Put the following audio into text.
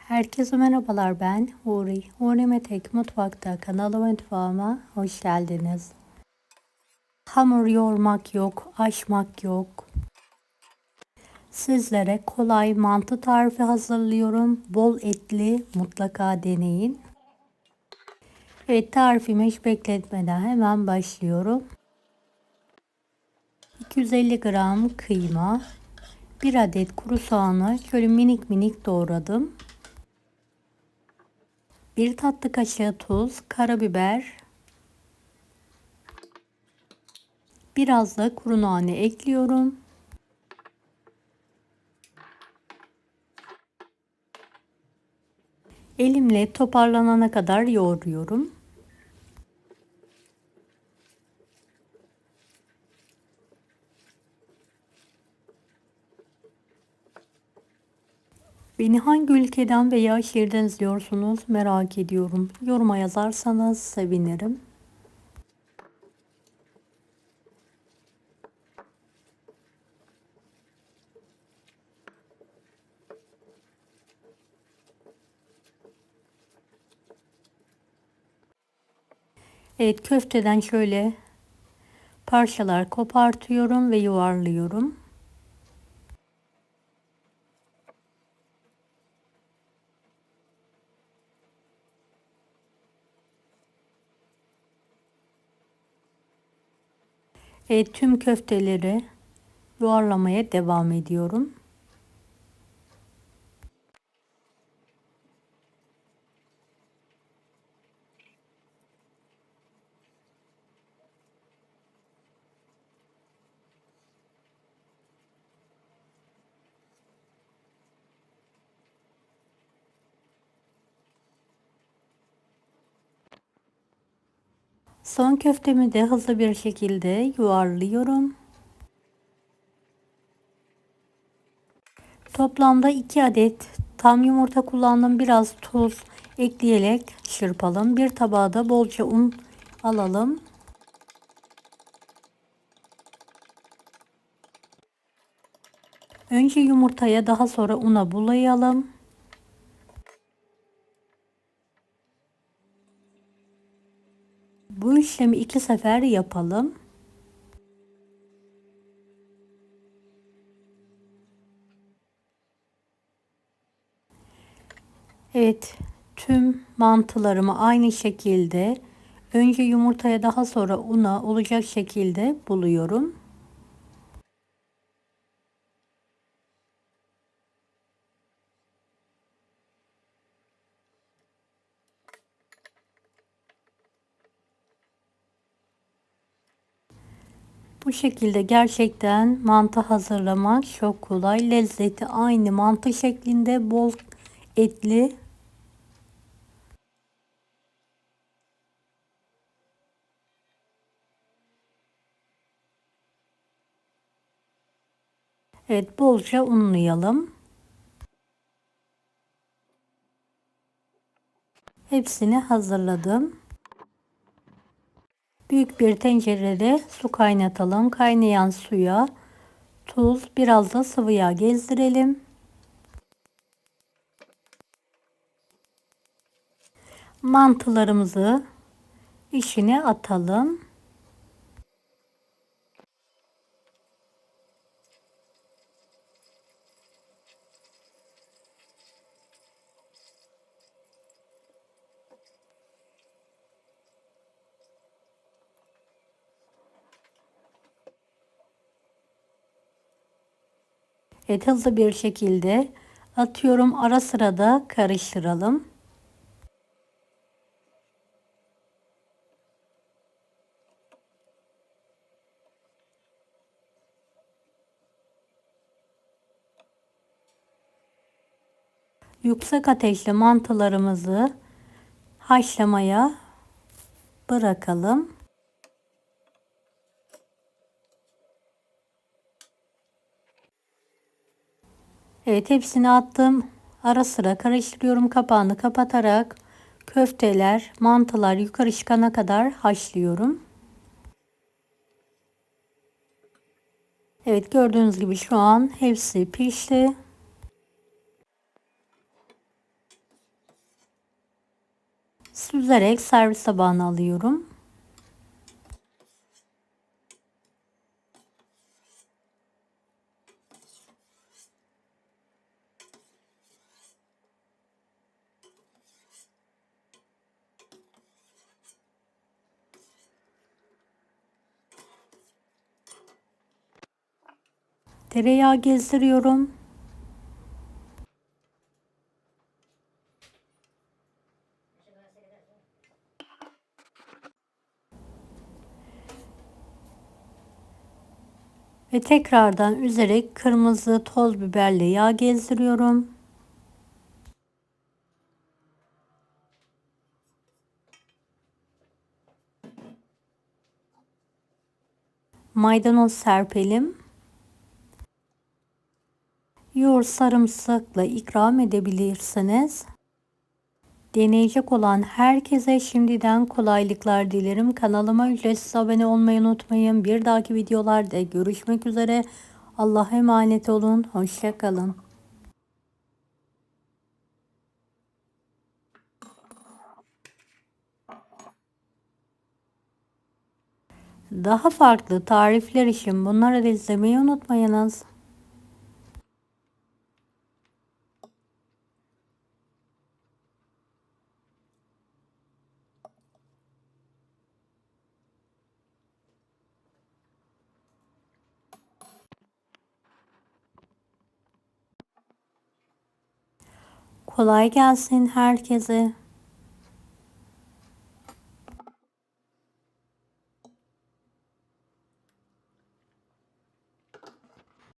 Herkese merhabalar, ben Huri. Huri Metek Mutfak'ta kanalıma mutfağıma hoş geldiniz. Hamur yoğurmak yok, açmak yok. Sizlere kolay mantı tarifi hazırlıyorum. Bol etli, mutlaka deneyin. Evet, tarifimi hiç bekletmeden hemen başlıyorum. 250 gram kıyma, 1 adet kuru soğanı şöyle minik minik doğradım. 1 tatlı kaşığı tuz, karabiber, biraz da kuru nane ekliyorum. Elimle toparlanana kadar yoğuruyorum. Beni hangi ülkeden veya şehirden izliyorsunuz merak ediyorum. Yoruma yazarsanız sevinirim. Evet, köfteden şöyle parçalar kopartıyorum ve yuvarlıyorum. Evet, tüm köfteleri yuvarlamaya devam ediyorum. Son köftemi de hızlı bir şekilde yuvarlıyorum. Toplamda 2 adet tam yumurta kullandım. Biraz tuz ekleyerek çırpalım. Bir tabağa da bolca un alalım. Önce yumurtaya, daha sonra una bulayalım. Bu işlemi 2 sefer yapalım. Evet, tüm mantılarımı aynı şekilde önce yumurtaya, daha sonra una olacak şekilde buluyorum. Bu şekilde gerçekten mantı hazırlamak çok kolay. Lezzeti aynı mantı şeklinde, bol etli. Evet, bolca unlayalım. Hepsini hazırladım. Büyük bir tencerede su kaynatalım. Kaynayan suya tuz, biraz da sıvı yağ gezdirelim. Mantılarımızı içine atalım. Evet, hızlı bir şekilde atıyorum. Ara sıra da karıştıralım. Yüksek ateşte mantılarımızı haşlamaya bırakalım. Evet, hepsini attım. Ara sıra karıştırıyorum. Kapağını kapatarak köfteler, mantılar yukarı çıkana kadar haşlıyorum. Evet, gördüğünüz gibi şu an hepsi pişti. Süzerek servis tabağına alıyorum. Tereyağı gezdiriyorum. Ve tekrardan üzerine kırmızı toz biberle yağ gezdiriyorum. Maydanoz serpelim. Yoğurt sarımsakla ikram edebilirsiniz. Deneyecek olan herkese şimdiden kolaylıklar dilerim. Kanalıma ücretsiz abone olmayı unutmayın. Bir dahaki videolarda görüşmek üzere. Allah'a emanet olun. Hoşça kalın. Daha farklı tarifler için bunları da izlemeyi unutmayınız. Kolay gelsin herkese.